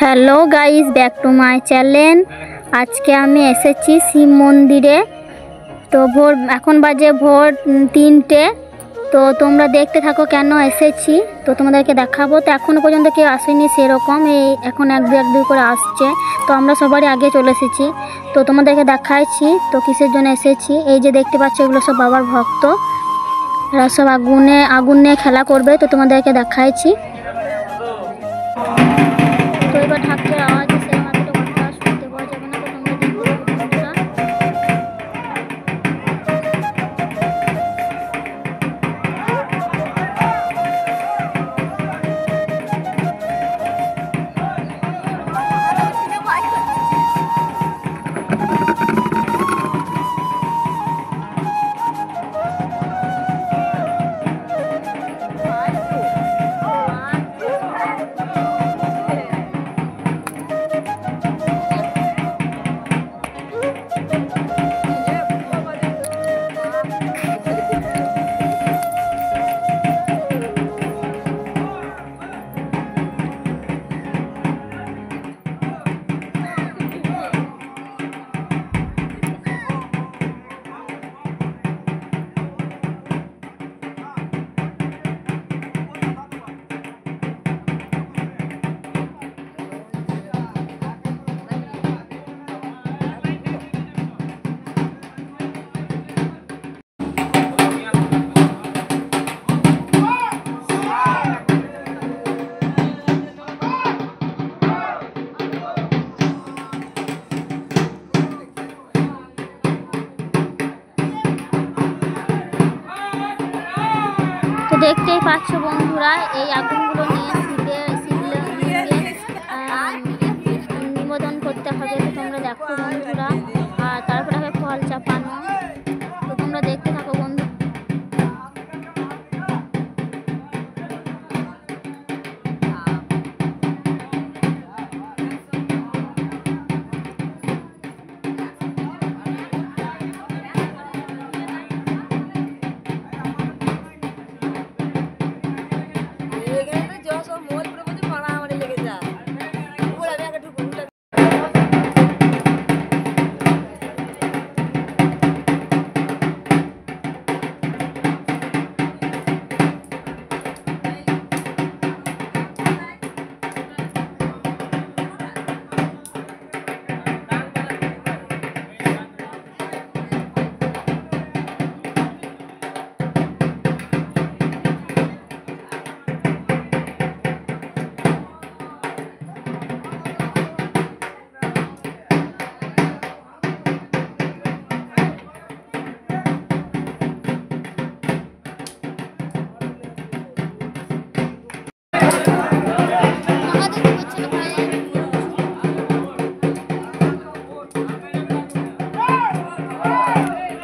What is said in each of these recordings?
Hello guys, back to my channel. আজকে আমি এসেছি শিব মন্দিরে। তো এখন বাজে ভোর 3টে। তো তোমরা দেখতে থাকো কেন এসেছি, তো তোমাদেরকে দেখাবো। তো এখনও পর্যন্ত কেউ আসেনি সেরকম, এই এখন এক দুই করে আসছে। তো আমরা সবারই আগে চলে এসেছি। তো তোমাদেরকে দেখাচ্ছি তো কিসের জন্য এসেছি। এই যে দেখতে পাচ্ছ, এগুলো সব বাবার ভক্ত, এরা সব আগুন নিয়ে খেলা করবে। তো তোমাদেরকে দেখাচ্ছি। তো এবার ঢাকের আওয়াজ সেরকম একটা কথা শুনতে পাওয়া যাবে না। তো তোমরা দেখতে তো দেখতেই পাচ্ছ বন্ধুরা, এই আগুনগুলো নিয়ে নিবেদন করতে হবে। তো তোমরা দেখো বন্ধুরা, আর তারপরে হবে ফল চাপানো। তো তোমরা দেখতে থাকো বন্ধু।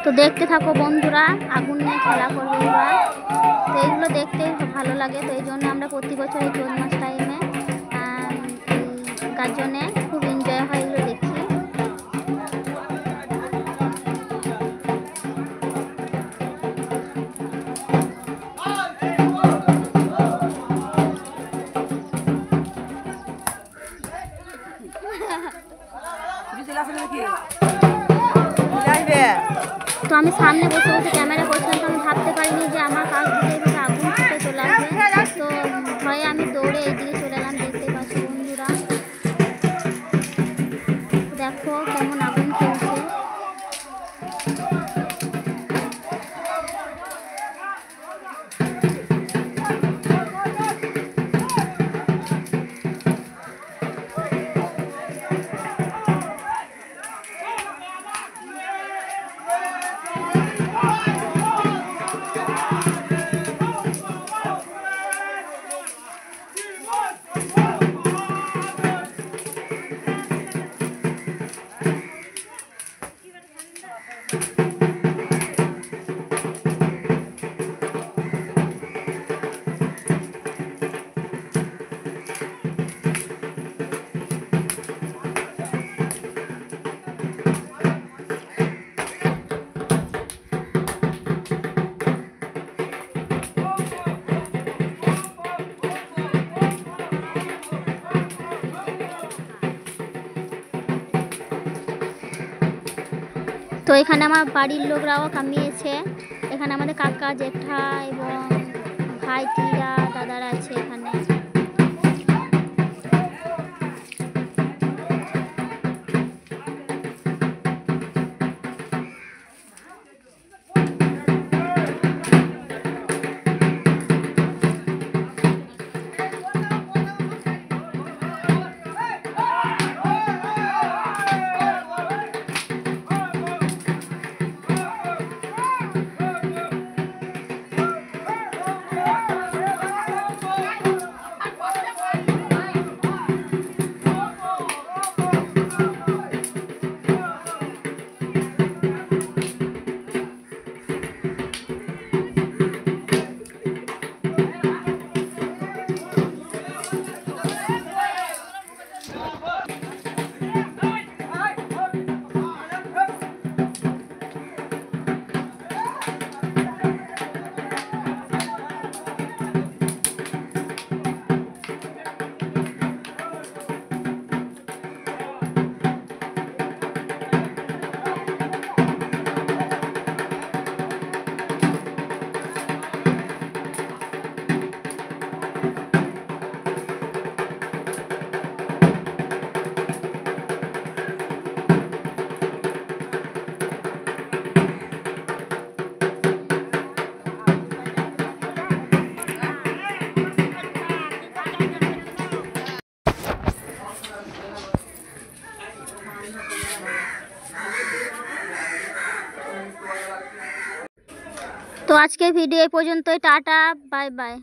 তো দেখতে থাকো বন্ধুরা, আগুন নিয়ে খেলা করবে এবার। তো এইগুলো দেখতে ভালো লাগে। তো এই জন্য আমরা প্রতি বছর এই চৈত মাস টাইমে গাজনে খুব এনজয় হয়, এগুলো দেখি। তো আমি সামনে বসে বসে ক্যামেরা করছিলাম, তো আমি ভাবতে পারিনি যে আমার কাছ থেকে এইভাবে আগুন ছুটে চলে আসবে। তো ভয়ে আমি দৌড়ে এইদিকে চলে এলাম। দেখতে পাচ্ছি বন্ধুরা, দেখো কেমন আগুন খেলছে। তো এখানে আমার বাড়ির লোকরাও কামিয়েছে। এখানে আমাদের কাকা জেঠা এবং ভাইটিরা দাদারা আছে এখানে। তো আজকের ভিডিও এই পর্যন্তই। Tata, bye bye.